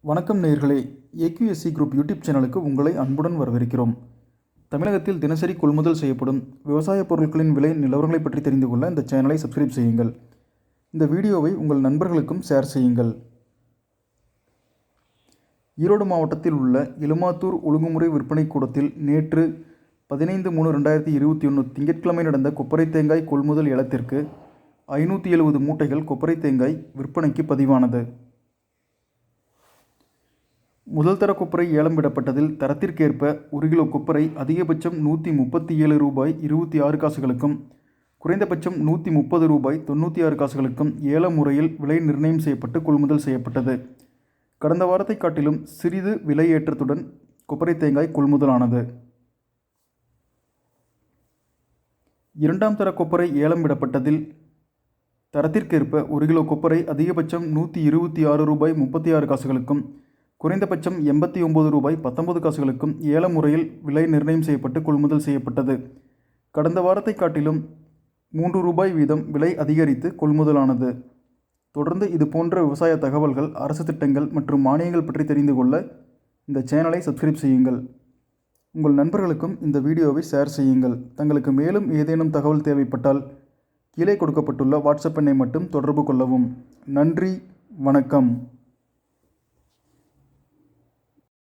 வணக்கம் நேயர்களே, AQSC group YouTube சேனலுக்கு உங்களை அன்புடன் வரவேற்கிறோம். தமிழகத்தில் தினசரி கொள்முதல் செய்யப்படும் விவசாய பொருட்களின் விலை நிலவரங்களை பற்றி தெரிந்து கொள்ள இந்த சேனலை சப்ஸ்கிரைப் செய்யுங்கள். இந்த வீடியோவை உங்கள் நண்பர்களுக்கும் ஷேர் செய்யுங்கள். ஈரோடு மாவட்டத்தில் உள்ள எலுமாத்தூர் ஒழுங்குமுறை விற்பனை கூடத்தில் நேற்று 15/3/2021 திங்கட்கிழமை நடந்த கொப்பரை தேங்காய் கொள்முதல் ஏலத்திற்கு 570 மூட்டைகள் கொப்பரை தேங்காய் விற்பனைக்கு பதிவானது. முதல் தர கொப்பரை ஏலம் விடப்பட்டதில் தரத்திற்கேற்ப 1 கிலோ கொப்பரை அதிகபட்சம் ₹137.26 குறைந்தபட்சம் ₹130.96 ஏல முறையில் விலை நிர்ணயம் செய்யப்பட்டு கொள்முதல் செய்யப்பட்டது. கடந்த வாரத்தை காட்டிலும் சிறிது விலை ஏற்றத்துடன் கொப்பரை தேங்காய் கொள்முதலானது. இரண்டாம் தர கொப்பரை ஏலம் விடப்பட்டதில் தரத்திற்கேற்ப 1 கிலோ கொப்பரை அதிகபட்சம் ₹126.36 குறைந்தபட்சம் ₹89.19 ஏல முறையில் விலை நிர்ணயம் செய்யப்பட்டு கொள்முதல் செய்யப்பட்டது. கடந்த வாரத்தை காட்டிலும் ₹3 வீதம் விலை அதிகரித்து கொள்முதலானது. தொடர்ந்து இதுபோன்ற விவசாய தகவல்கள், அரசு திட்டங்கள் மற்றும் மானியங்கள் பற்றி தெரிந்து கொள்ள இந்த சேனலை சப்ஸ்கிரைப் செய்யுங்கள். உங்கள் நண்பர்களுக்கும் இந்த வீடியோவை ஷேர் செய்யுங்கள். தங்களுக்கு மேலும் ஏதேனும் தகவல் தேவைப்பட்டால் கீழே கொடுக்கப்பட்டுள்ள வாட்ஸ்அப் எண்ணை மட்டும் தொடர்பு கொள்ளவும். நன்றி, வணக்கம்.